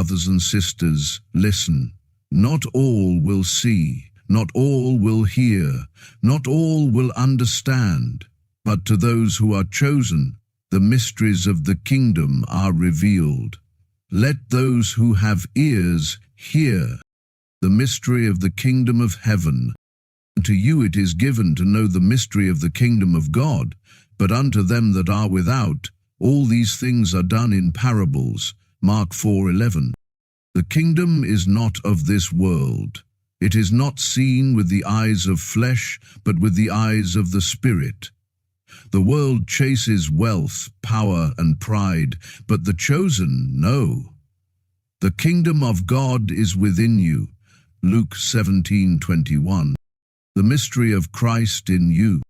brothers and sisters, listen. Not all will see, not all will hear, not all will understand, but to those who are chosen, the mysteries of the kingdom are revealed. Let those who have ears hear. The mystery of the kingdom of heaven. To you it is given to know the mystery of the kingdom of God, but unto them that are without, all these things are done in parables. Mark 4:11. The kingdom is not of this world. It is not seen with the eyes of flesh, but with the eyes of the Spirit. The world chases wealth, power, and pride, but the chosen know. The kingdom of God is within you. Luke 17:21. The mystery of Christ in you,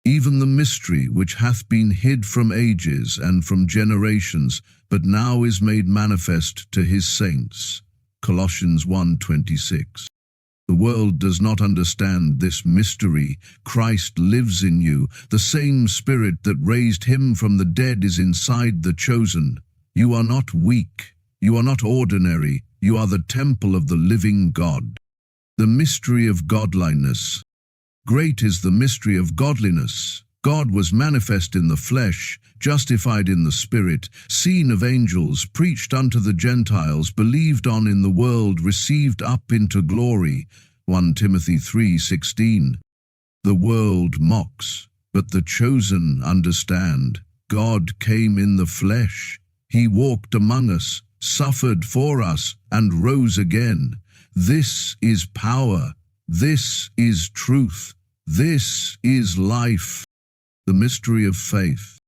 even the mystery which hath been hid from ages and from generations, but now is made manifest to his saints. Colossians 1:26. The world does not understand this mystery. Christ lives in you. The same Spirit that raised him from the dead is inside the chosen. You are not weak. You are not ordinary. You are the temple of the living God. The mystery of godliness. Great is the mystery of godliness. God was manifest in the flesh, justified in the Spirit, seen of angels, preached unto the Gentiles, believed on in the world, received up into glory. 1 Timothy 3:16. The world mocks, but the chosen understand. God came in the flesh. He walked among us, suffered for us, and rose again. This is power. This is truth. This is life. The mystery of faith.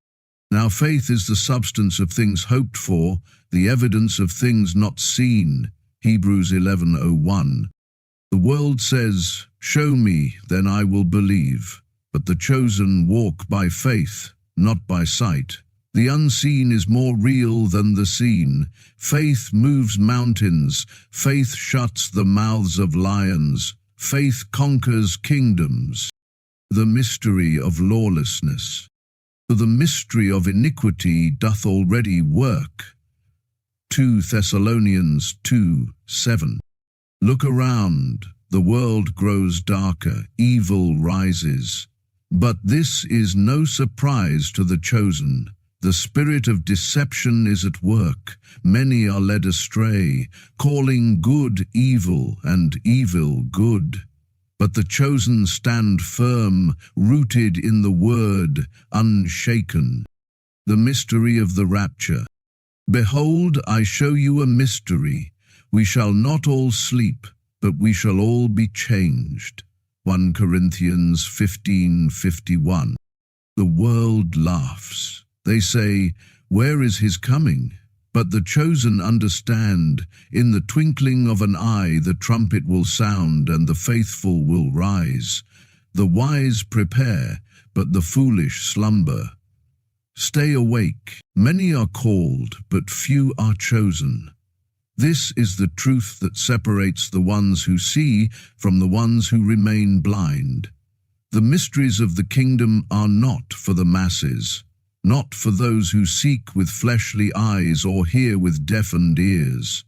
Now faith is the substance of things hoped for, the evidence of things not seen. Hebrews 11:01. The world says, show me, then I will believe. But the chosen walk by faith, not by sight. The unseen is more real than the seen. Faith moves mountains. Faith shuts the mouths of lions. Faith conquers kingdoms. The mystery of lawlessness. For the mystery of iniquity doth already work. 2 Thessalonians 2:7. Look around. The world grows darker. Evil rises. But this is no surprise to the chosen. The spirit of deception is at work. Many are led astray, calling good evil and evil good. But the chosen stand firm, rooted in the word, unshaken. The mystery of the rapture. Behold, I show you a mystery. We shall not all sleep, but we shall all be changed. 1 Corinthians 15:51. The world laughs. They say, where is his coming? But the chosen understand, in the twinkling of an eye the trumpet will sound and the faithful will rise. The wise prepare, but the foolish slumber. Stay awake. Many are called, but few are chosen. This is the truth that separates the ones who see from the ones who remain blind. The mysteries of the kingdom are not for the masses. Not for those who seek with fleshly eyes or hear with deafened ears.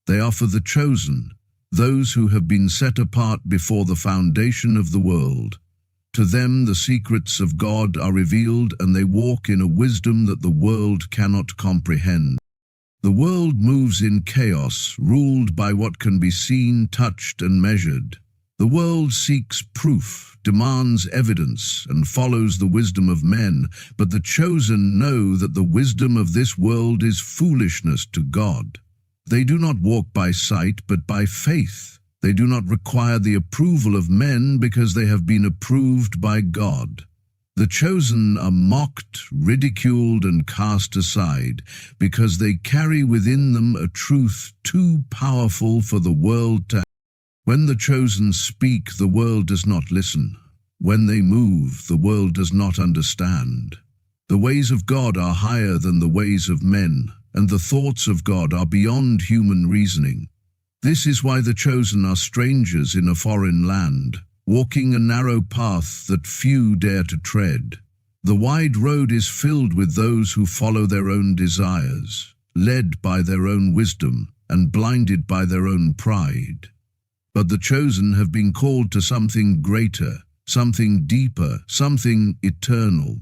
They are for the chosen, those who have been set apart before the foundation of the world. To them the secrets of God are revealed, and they walk in a wisdom that the world cannot comprehend. The world moves in chaos, ruled by what can be seen, touched, and measured. The world seeks proof, demands evidence, and follows the wisdom of men, but the chosen know that the wisdom of this world is foolishness to God. They do not walk by sight, but by faith. They do not require the approval of men because they have been approved by God. The chosen are mocked, ridiculed, and cast aside because they carry within them a truth too powerful for the world to. When the chosen speak, the world does not listen. When they move, the world does not understand. The ways of God are higher than the ways of men, and the thoughts of God are beyond human reasoning. This is why the chosen are strangers in a foreign land, walking a narrow path that few dare to tread. The wide road is filled with those who follow their own desires, led by their own wisdom. and blinded by their own pride. But the chosen have been called to something greater, something deeper, something eternal.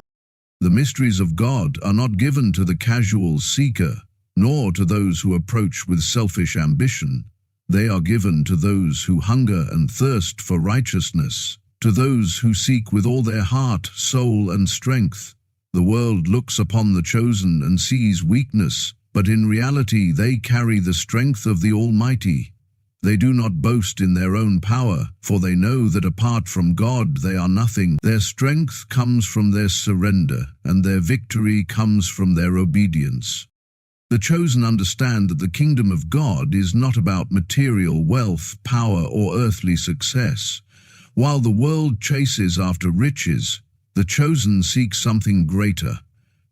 The mysteries of God are not given to the casual seeker, nor to those who approach with selfish ambition. They are given to those who hunger and thirst for righteousness, to those who seek with all their heart, soul, and strength. The world looks upon the chosen and sees weakness, but in reality they carry the strength of the Almighty. They do not boast in their own power, for they know that apart from God they are nothing. Their strength comes from their surrender, and their victory comes from their obedience. The chosen understand that the kingdom of God is not about material wealth, power, or earthly success. While the world chases after riches, the chosen seek something greater.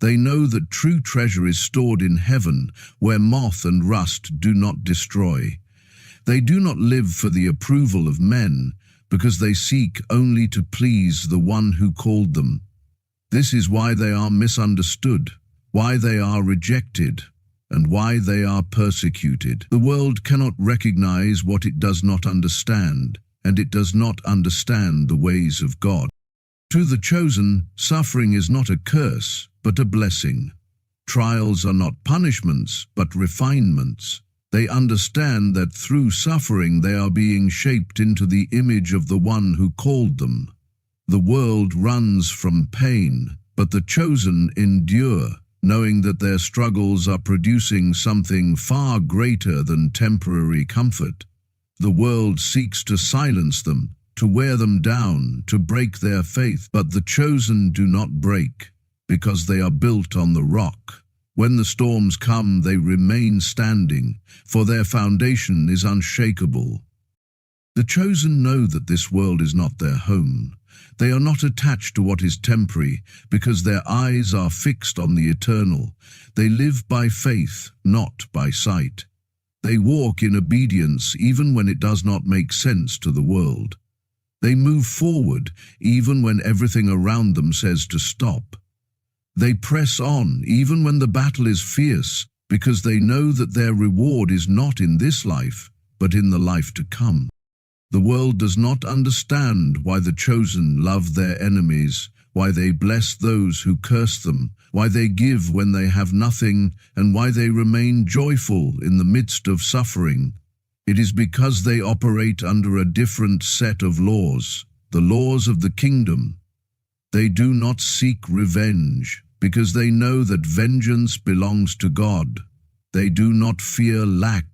They know that true treasure is stored in heaven, where moth and rust do not destroy. They do not live for the approval of men, because they seek only to please the one who called them. This is why they are misunderstood, why they are rejected, and why they are persecuted. The world cannot recognize what it does not understand, and it does not understand the ways of God. To the chosen, suffering is not a curse, but a blessing. Trials are not punishments, but refinements. They understand that through suffering they are being shaped into the image of the one who called them. The world runs from pain, but the chosen endure, knowing that their struggles are producing something far greater than temporary comfort. The world seeks to silence them, to wear them down, to break their faith, but the chosen do not break, because they are built on the rock. When the storms come, they remain standing, for their foundation is unshakable. The chosen know that this world is not their home. They are not attached to what is temporary, because their eyes are fixed on the eternal. They live by faith, not by sight. They walk in obedience even when it does not make sense to the world. They move forward even when everything around them says to stop. They press on even when the battle is fierce, because they know that their reward is not in this life, but in the life to come. The world does not understand why the chosen love their enemies, why they bless those who curse them, why they give when they have nothing, and why they remain joyful in the midst of suffering. It is because they operate under a different set of laws, the laws of the kingdom. They do not seek revenge, because they know that vengeance belongs to God. They do not fear lack,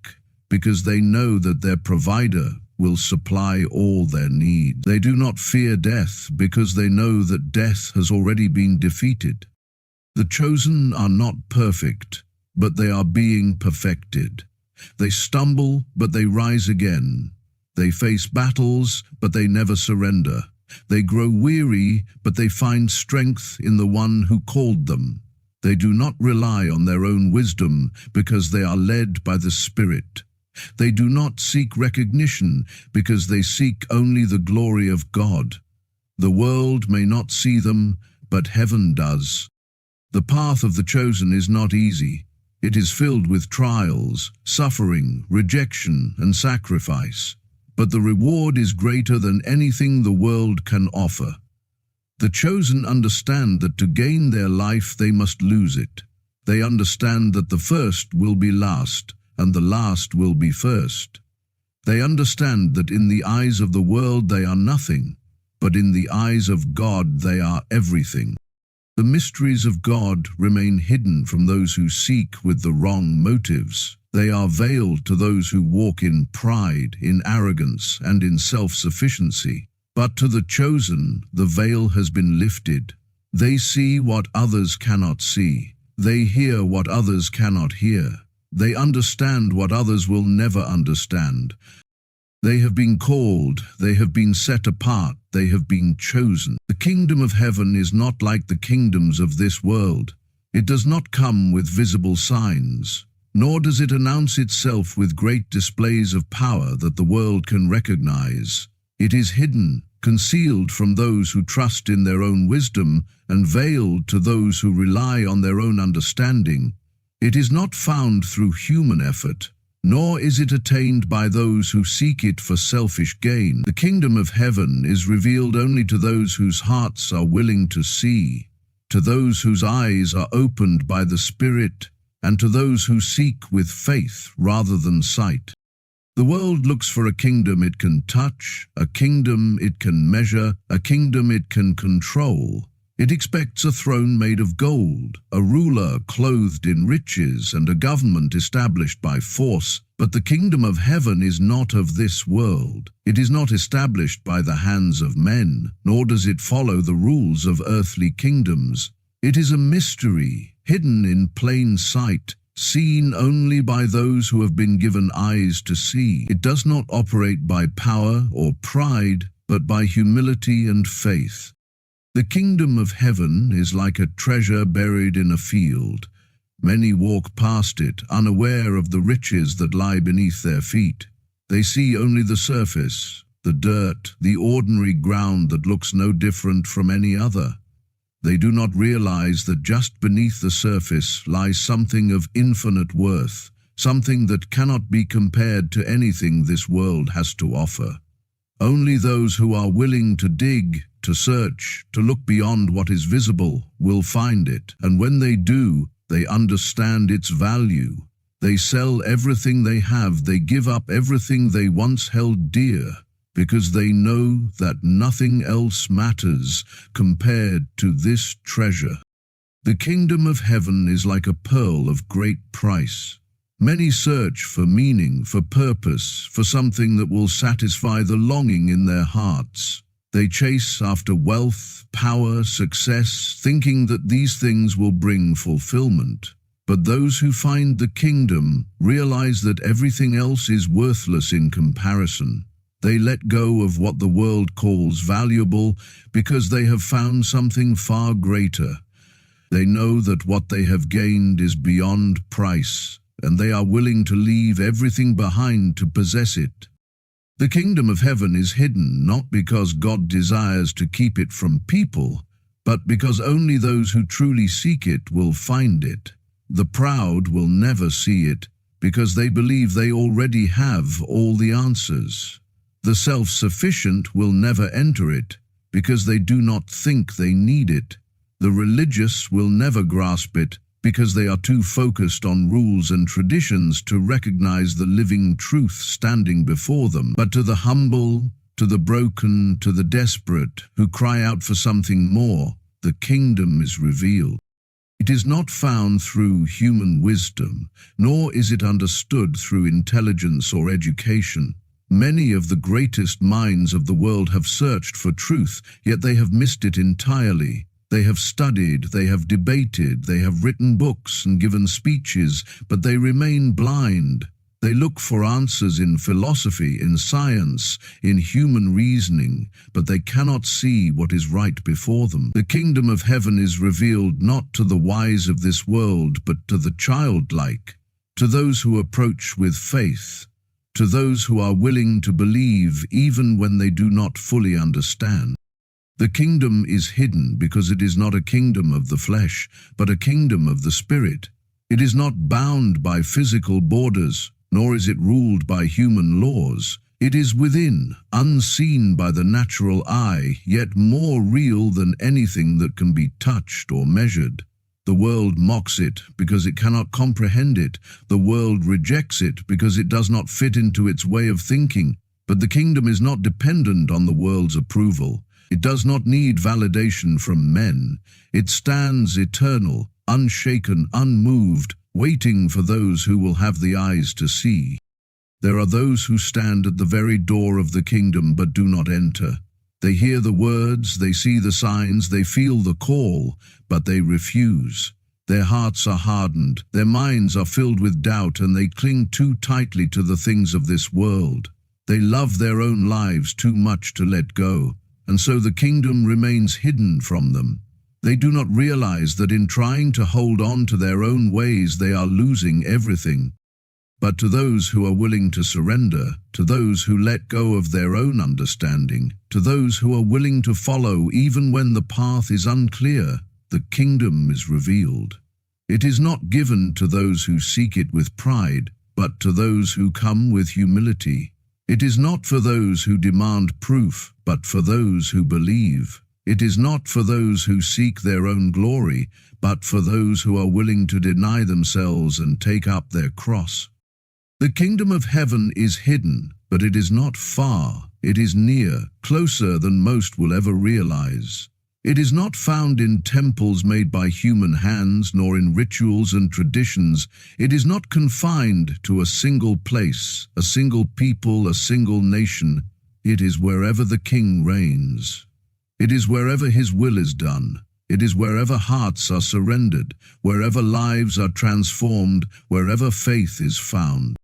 because they know that their provider will supply all their needs. They do not fear death, because they know that death has already been defeated. The chosen are not perfect, but they are being perfected. They stumble, but they rise again. They face battles, but they never surrender. They grow weary, but they find strength in the one who called them. They do not rely on their own wisdom, because they are led by the Spirit. They do not seek recognition, because they seek only the glory of God. The world may not see them, but heaven does. The path of the chosen is not easy. It is filled with trials, suffering, rejection, and sacrifice. But the reward is greater than anything the world can offer. The chosen understand that to gain their life they must lose it. They understand that the first will be last, and the last will be first. They understand that in the eyes of the world they are nothing, but in the eyes of God they are everything. The mysteries of God remain hidden from those who seek with the wrong motives. They are veiled to those who walk in pride, in arrogance, and in self-sufficiency. But to the chosen, the veil has been lifted. They see what others cannot see. They hear what others cannot hear. They understand what others will never understand. They have been called, they have been set apart, they have been chosen. The kingdom of heaven is not like the kingdoms of this world. It does not come with visible signs, nor does it announce itself with great displays of power that the world can recognize. It is hidden, concealed from those who trust in their own wisdom, and veiled to those who rely on their own understanding. It is not found through human effort, nor is it attained by those who seek it for selfish gain. The kingdom of heaven is revealed only to those whose hearts are willing to see, to those whose eyes are opened by the Spirit, and to those who seek with faith rather than sight. The world looks for a kingdom it can touch, a kingdom it can measure, a kingdom it can control. It expects a throne made of gold, a ruler clothed in riches, and a government established by force. But the kingdom of heaven is not of this world. It is not established by the hands of men, nor does it follow the rules of earthly kingdoms. It is a mystery, hidden in plain sight, seen only by those who have been given eyes to see. It does not operate by power or pride, but by humility and faith. The kingdom of heaven is like a treasure buried in a field. Many walk past it, unaware of the riches that lie beneath their feet. They see only the surface, the dirt, the ordinary ground that looks no different from any other. They do not realize that just beneath the surface lies something of infinite worth, something that cannot be compared to anything this world has to offer. Only those who are willing to dig, to search, to look beyond what is visible will find it, and when they do, they understand its value. They sell everything they have, they give up everything they once held dear, because they know that nothing else matters compared to this treasure. The kingdom of heaven is like a pearl of great price. Many search for meaning, for purpose, for something that will satisfy the longing in their hearts. They chase after wealth, power, success, thinking that these things will bring fulfillment. But those who find the kingdom realize that everything else is worthless in comparison. They let go of what the world calls valuable because they have found something far greater. They know that what they have gained is beyond price, and they are willing to leave everything behind to possess it. The kingdom of heaven is hidden not because God desires to keep it from people, but because only those who truly seek it will find it. The proud will never see it because they believe they already have all the answers. The self-sufficient will never enter it because they do not think they need it. The religious will never grasp it because they are too focused on rules and traditions to recognize the living truth standing before them. But to the humble, to the broken, to the desperate, who cry out for something more, the kingdom is revealed. It is not found through human wisdom, nor is it understood through intelligence or education. Many of the greatest minds of the world have searched for truth, yet they have missed it entirely. They have studied, they have debated, they have written books and given speeches, but they remain blind. They look for answers in philosophy, in science, in human reasoning, but they cannot see what is right before them. The kingdom of heaven is revealed not to the wise of this world, but to the childlike, to those who approach with faith, to those who are willing to believe even when they do not fully understand. The kingdom is hidden because it is not a kingdom of the flesh, but a kingdom of the Spirit. It is not bound by physical borders, nor is it ruled by human laws. It is within, unseen by the natural eye, yet more real than anything that can be touched or measured. The world mocks it because it cannot comprehend it. The world rejects it because it does not fit into its way of thinking. But the kingdom is not dependent on the world's approval. It does not need validation from men. It stands eternal, unshaken, unmoved, waiting for those who will have the eyes to see. There are those who stand at the very door of the kingdom but do not enter. They hear the words, they see the signs, they feel the call, but they refuse. Their hearts are hardened, their minds are filled with doubt, and they cling too tightly to the things of this world. They love their own lives too much to let go, and so the kingdom remains hidden from them. They do not realize that in trying to hold on to their own ways, they are losing everything. But to those who are willing to surrender, to those who let go of their own understanding, to those who are willing to follow even when the path is unclear, the kingdom is revealed. It is not given to those who seek it with pride, but to those who come with humility. It is not for those who demand proof, but for those who believe. It is not for those who seek their own glory, but for those who are willing to deny themselves and take up their cross. The kingdom of heaven is hidden, but it is not far. It is near, closer than most will ever realize. It is not found in temples made by human hands, nor in rituals and traditions. It is not confined to a single place, a single people, a single nation. It is wherever the King reigns. It is wherever his will is done. It is wherever hearts are surrendered, wherever lives are transformed, wherever faith is found.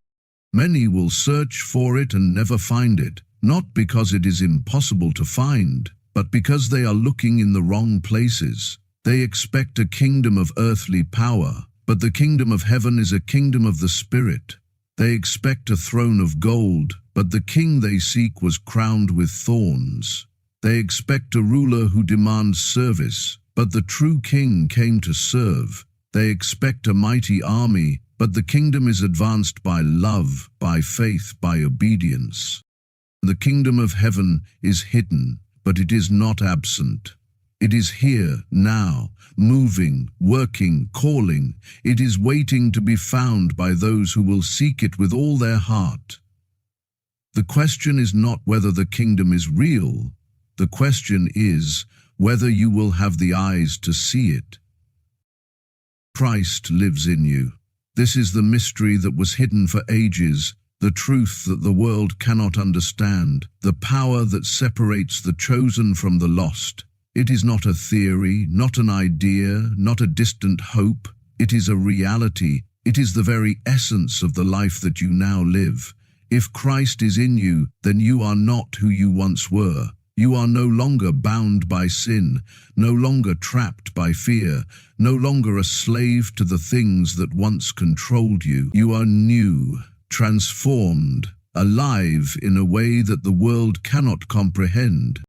Many will search for it and never find it, not because it is impossible to find, but because they are looking in the wrong places. They expect a kingdom of earthly power, but the kingdom of heaven is a kingdom of the Spirit. They expect a throne of gold, but the king they seek was crowned with thorns. They expect a ruler who demands service, but the true king came to serve. They expect a mighty army, but the kingdom is advanced by love, by faith, by obedience. The kingdom of heaven is hidden, but it is not absent. It is here, now, moving, working, calling. It is waiting to be found by those who will seek it with all their heart. The question is not whether the kingdom is real. The question is whether you will have the eyes to see it. Christ lives in you. This is the mystery that was hidden for ages, the truth that the world cannot understand, the power that separates the chosen from the lost. It is not a theory, not an idea, not a distant hope. It is a reality. It is the very essence of the life that you now live. If Christ is in you, then you are not who you once were. You are no longer bound by sin, no longer trapped by fear, no longer a slave to the things that once controlled you. You are new, transformed, alive in a way that the world cannot comprehend.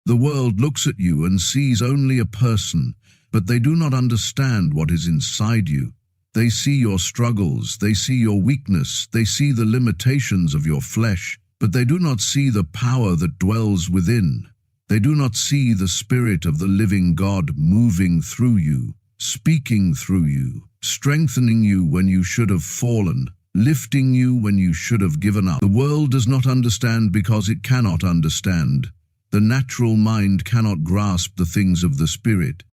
The world looks at you and sees only a person, but they do not understand what is inside you. They see your struggles, they see your weakness, they see the limitations of your flesh, but they do not see the power that dwells within. They do not see the Spirit of the living God moving through you, speaking through you, strengthening you when you should have fallen, lifting you when you should have given up. The world does not understand because it cannot understand. The natural mind cannot grasp the things of the Spirit.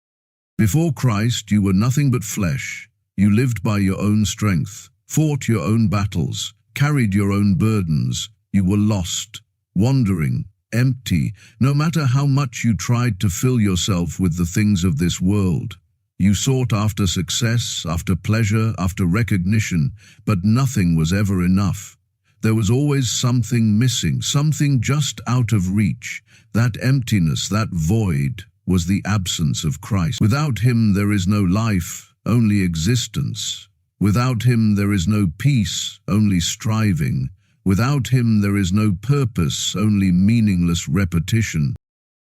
Before Christ, you were nothing but flesh. You lived by your own strength, fought your own battles, carried your own burdens. You were lost, wandering, empty, no matter how much you tried to fill yourself with the things of this world. You sought after success, after pleasure, after recognition, but nothing was ever enough. There was always something missing, something just out of reach. That emptiness, that void, was the absence of Christ. Without him there is no life, only existence. Without him there is no peace, only striving. Without him there is no purpose, only meaningless repetition.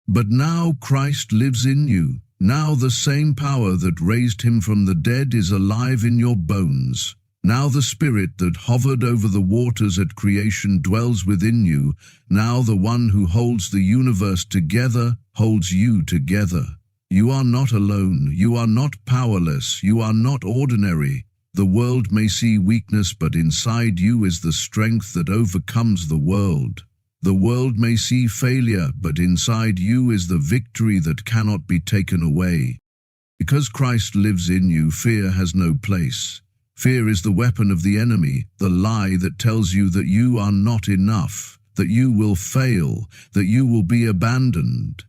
But now Christ lives in you. Now the same power that raised him from the dead is alive in your bones. Now the Spirit that hovered over the waters at creation dwells within you. Now the one who holds the universe together holds you together. You are not alone. You are not powerless. You are not ordinary. The world may see weakness, but inside you is the strength that overcomes the world. The world may see failure, but inside you is the victory that cannot be taken away. Because Christ lives in you, fear has no place. Fear is the weapon of the enemy, the lie that tells you that you are not enough, that you will fail, that you will be abandoned.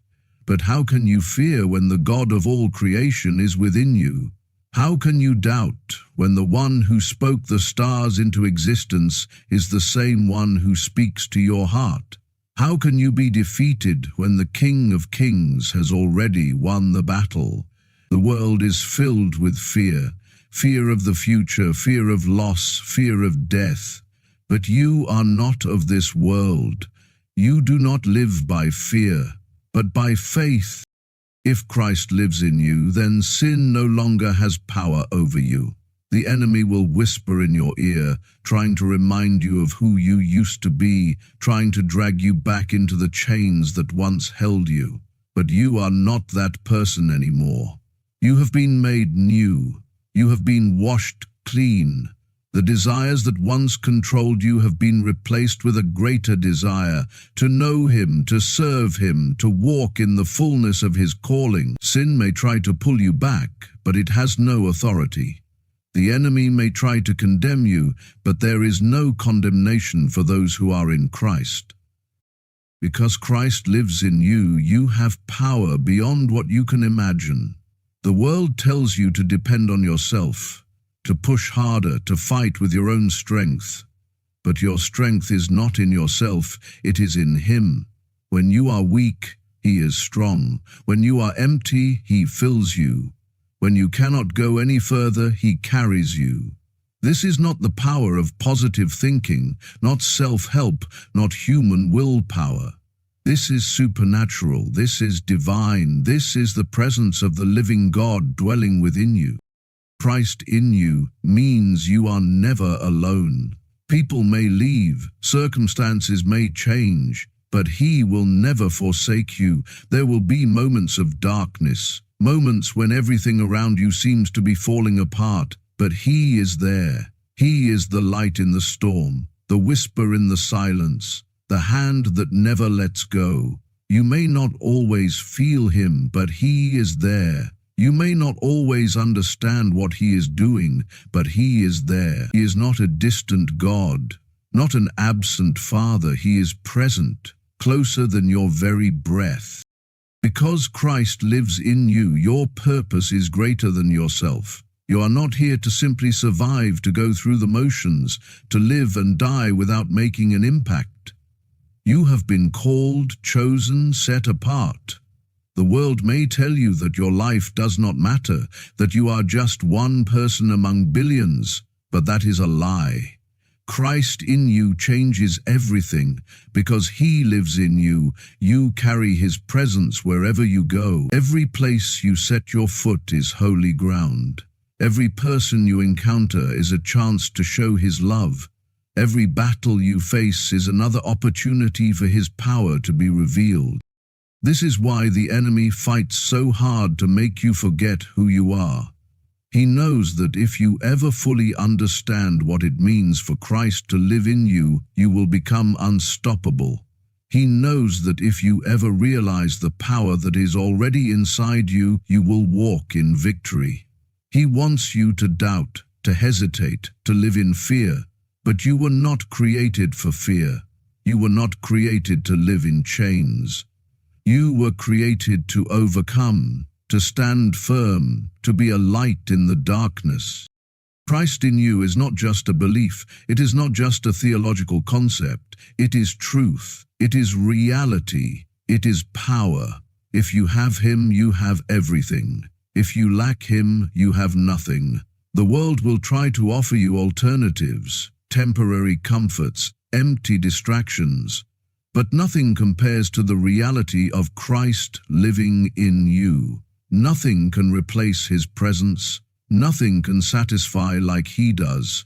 But how can you fear when the God of all creation is within you? How can you doubt when the one who spoke the stars into existence is the same one who speaks to your heart? How can you be defeated when the King of Kings has already won the battle? The world is filled with fear, fear of the future, fear of loss, fear of death. But you are not of this world. You do not live by fear, but by faith. If Christ lives in you, then sin no longer has power over you. The enemy will whisper in your ear, trying to remind you of who you used to be, trying to drag you back into the chains that once held you. But you are not that person anymore. You have been made new. You have been washed clean. The desires that once controlled you have been replaced with a greater desire to know Him, to serve Him, to walk in the fullness of His calling. Sin may try to pull you back, but it has no authority. The enemy may try to condemn you, but there is no condemnation for those who are in Christ. Because Christ lives in you, you have power beyond what you can imagine. The world tells you to depend on yourself, to push harder, to fight with your own strength. But your strength is not in yourself, it is in Him. When you are weak, He is strong. When you are empty, He fills you. When you cannot go any further, He carries you. This is not the power of positive thinking, not self-help, not human willpower. This is supernatural, this is divine, this is the presence of the living God dwelling within you. Christ in you means you are never alone. People may leave, circumstances may change, but He will never forsake you. There will be moments of darkness, moments when everything around you seems to be falling apart, but He is there. He is the light in the storm, the whisper in the silence, the hand that never lets go. You may not always feel Him, but He is there. You may not always understand what He is doing, but He is there. He is not a distant God, not an absent Father. He is present, closer than your very breath. Because Christ lives in you, your purpose is greater than yourself. You are not here to simply survive, to go through the motions, to live and die without making an impact. You have been called, chosen, set apart. The world may tell you that your life does not matter, that you are just one person among billions, but that is a lie. Christ in you changes everything. Because He lives in you, you carry His presence wherever you go. Every place you set your foot is holy ground. Every person you encounter is a chance to show His love. Every battle you face is another opportunity for His power to be revealed. This is why the enemy fights so hard to make you forget who you are. He knows that if you ever fully understand what it means for Christ to live in you, you will become unstoppable. He knows that if you ever realize the power that is already inside you, you will walk in victory. He wants you to doubt, to hesitate, to live in fear. But you were not created for fear. You were not created to live in chains. You were created to overcome, to stand firm, to be a light in the darkness. Christ in you is not just a belief, it is not just a theological concept, it is truth, it is reality, it is power. If you have Him, you have everything. If you lack Him, you have nothing. The world will try to offer you alternatives, temporary comforts, empty distractions, but nothing compares to the reality of Christ living in you. Nothing can replace His presence. Nothing can satisfy like He does.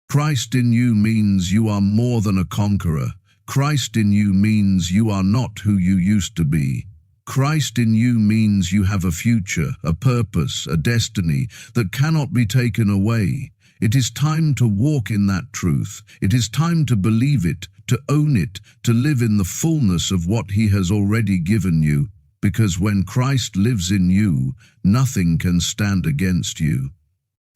Christ in you means you are more than a conqueror. Christ in you means you are not who you used to be. Christ in you means you have a future, a purpose, a destiny that cannot be taken away. It is time to walk in that truth. It is time to believe it, to own it, to live in the fullness of what He has already given you. Because when Christ lives in you, nothing can stand against you.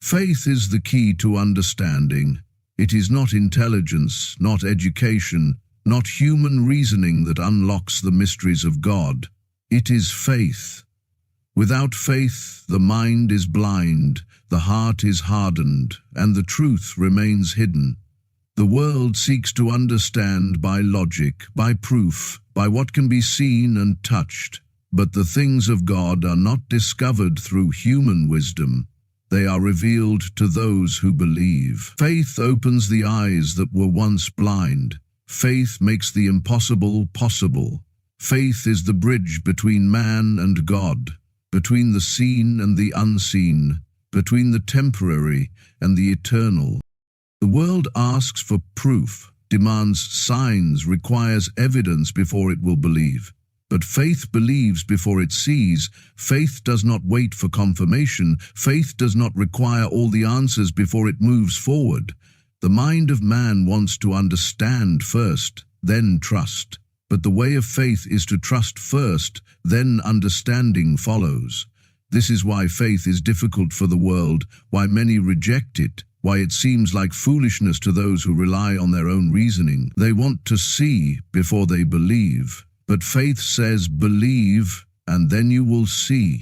Faith is the key to understanding. It is not intelligence, not education, not human reasoning that unlocks the mysteries of God. It is faith. Without faith, the mind is blind, the heart is hardened, and the truth remains hidden. The world seeks to understand by logic, by proof, by what can be seen and touched. But the things of God are not discovered through human wisdom. They are revealed to those who believe. Faith opens the eyes that were once blind. Faith makes the impossible possible. Faith is the bridge between man and God, between the seen and the unseen. between the temporary and the eternal. The world asks for proof, demands signs, requires evidence before it will believe. But faith believes before it sees. Faith does not wait for confirmation. Faith does not require all the answers before it moves forward. The mind of man wants to understand first, then trust. But the way of faith is to trust first, then understanding follows. This is why faith is difficult for the world, why many reject it, why it seems like foolishness to those who rely on their own reasoning. They want to see before they believe. But faith says, believe, and then you will see.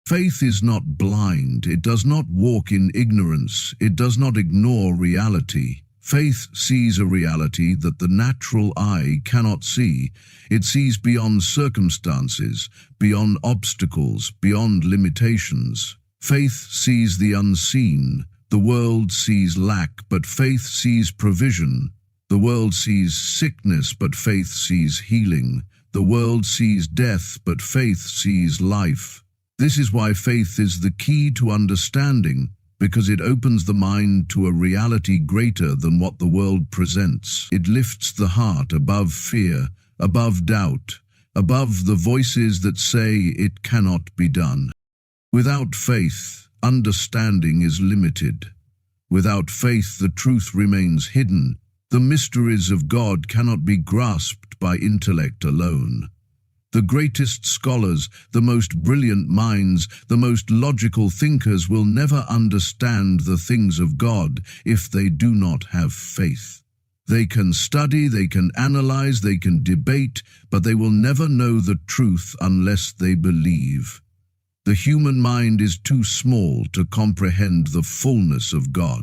Faith is not blind. It does not walk in ignorance. It does not ignore reality. Faith sees a reality that the natural eye cannot see. It sees beyond circumstances, beyond obstacles, beyond limitations. Faith sees the unseen. The world sees lack, but faith sees provision. The world sees sickness, but faith sees healing. The world sees death, but faith sees life. This is why faith is the key to understanding, because it opens the mind to a reality greater than what the world presents. It lifts the heart above fear, above doubt, above the voices that say it cannot be done. Without faith, understanding is limited. Without faith, the truth remains hidden. The mysteries of God cannot be grasped by intellect alone. The greatest scholars, the most brilliant minds, the most logical thinkers will never understand the things of God if they do not have faith. They can study, they can analyze, they can debate, but they will never know the truth unless they believe. The human mind is too small to comprehend the fullness of God.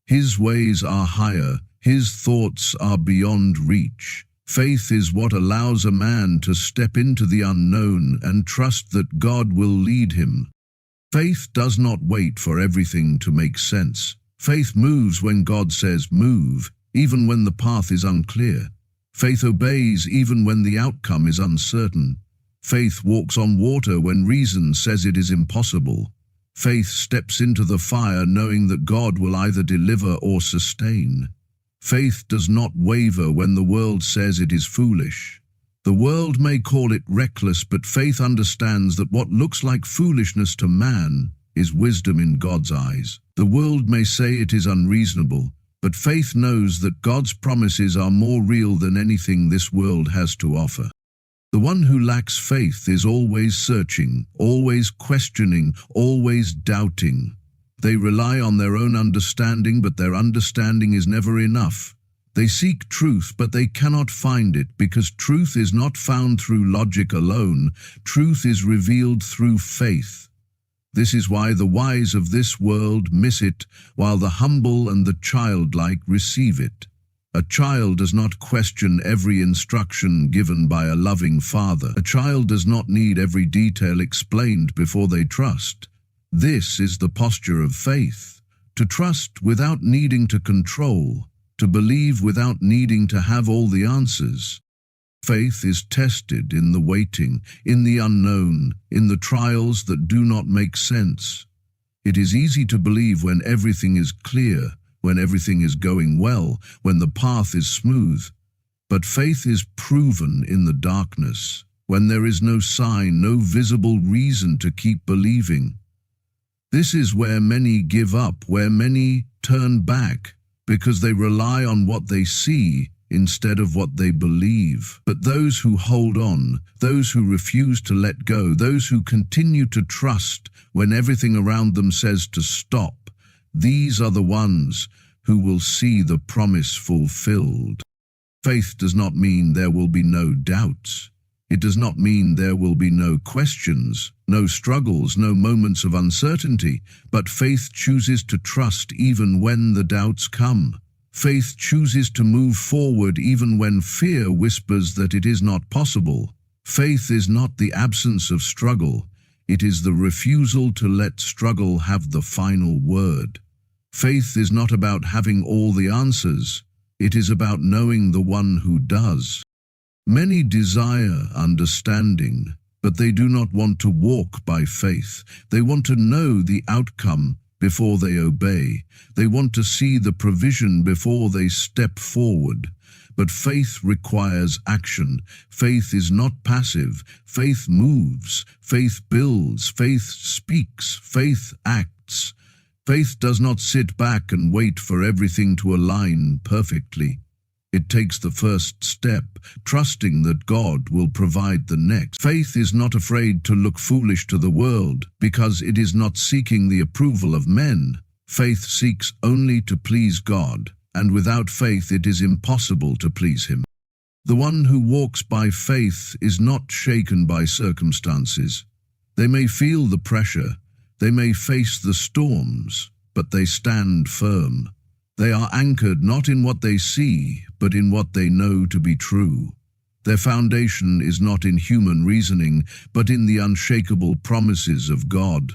His ways are higher, His thoughts are beyond reach. Faith is what allows a man to step into the unknown and trust that God will lead him. Faith does not wait for everything to make sense. Faith moves when God says move, even when the path is unclear. Faith obeys even when the outcome is uncertain. Faith walks on water when reason says it is impossible. Faith steps into the fire knowing that God will either deliver or sustain. Faith does not waver when the world says it is foolish. The world may call it reckless, but faith understands that what looks like foolishness to man is wisdom in God's eyes. The world may say it is unreasonable, but faith knows that God's promises are more real than anything this world has to offer. The one who lacks faith is always searching, always questioning, always doubting. They rely on their own understanding, but their understanding is never enough. They seek truth, but they cannot find it, because truth is not found through logic alone. Truth is revealed through faith. This is why the wise of this world miss it, while the humble and the childlike receive it. A child does not question every instruction given by a loving father. A child does not need every detail explained before they trust. This is the posture of faith, to trust without needing to control, to believe without needing to have all the answers. Faith is tested in the waiting, in the unknown, in the trials that do not make sense. It is easy to believe when everything is clear, when everything is going well, when the path is smooth. But faith is proven in the darkness, when there is no sign, no visible reason to keep believing. This is where many give up, where many turn back, because they rely on what they see instead of what they believe. But those who hold on, those who refuse to let go, those who continue to trust when everything around them says to stop, these are the ones who will see the promise fulfilled. Faith does not mean there will be no doubts. It does not mean there will be no questions, no struggles, no moments of uncertainty, but faith chooses to trust even when the doubts come. Faith chooses to move forward even when fear whispers that it is not possible. Faith is not the absence of struggle, it is the refusal to let struggle have the final word. Faith is not about having all the answers, it is about knowing the one who does. Many desire understanding, but they do not want to walk by faith. They want to know the outcome, before they obey. They want to see the provision before they step forward. But faith requires action. Faith is not passive. Faith moves. Faith builds. Faith speaks. Faith acts. Faith does not sit back and wait for everything to align perfectly. It takes the first step, trusting that God will provide the next. Faith is not afraid to look foolish to the world, because it is not seeking the approval of men. Faith seeks only to please God, and without faith it is impossible to please Him. The one who walks by faith is not shaken by circumstances. They may feel the pressure, they may face the storms, but they stand firm. They are anchored not in what they see, but in what they know to be true. Their foundation is not in human reasoning, but in the unshakable promises of God.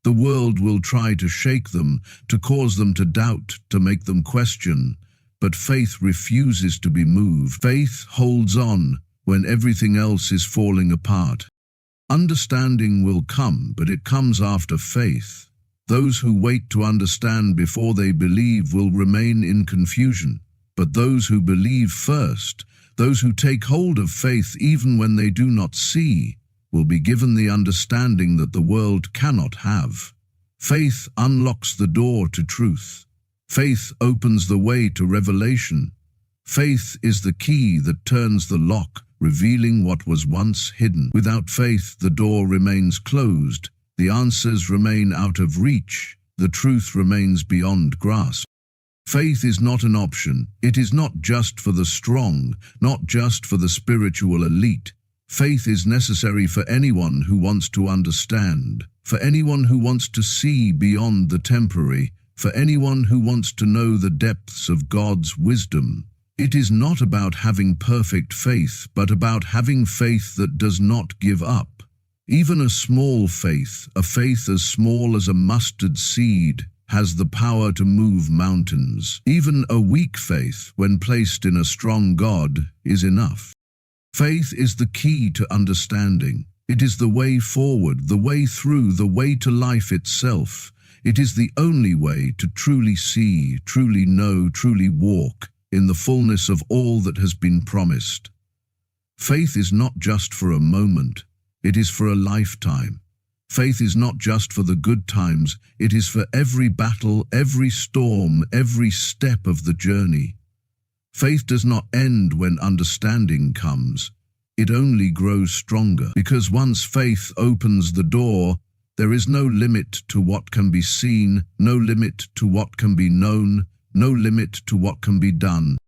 The world will try to shake them, to cause them to doubt, to make them question. But faith refuses to be moved. Faith holds on when everything else is falling apart. Understanding will come, but it comes after faith. Those who wait to understand before they believe will remain in confusion. But those who believe first, those who take hold of faith even when they do not see, will be given the understanding that the world cannot have. Faith unlocks the door to truth. Faith opens the way to revelation. Faith is the key that turns the lock, revealing what was once hidden. Without faith, the door remains closed. The answers remain out of reach. The truth remains beyond grasp. Faith is not an option. It is not just for the strong, not just for the spiritual elite. Faith is necessary for anyone who wants to understand, for anyone who wants to see beyond the temporary, for anyone who wants to know the depths of God's wisdom. It is not about having perfect faith, but about having faith that does not give up. Even a small faith, a faith as small as a mustard seed, has the power to move mountains. Even a weak faith, when placed in a strong God, is enough. Faith is the key to understanding. It is the way forward, the way through, the way to life itself. It is the only way to truly see, truly know, truly walk in the fullness of all that has been promised. Faith is not just for a moment. It is for a lifetime. Faith is not just for the good times, it is for every battle, every storm, every step of the journey. Faith does not end when understanding comes. It only grows stronger, because once faith opens the door, there is no limit to what can be seen, no limit to what can be known, no limit to what can be done.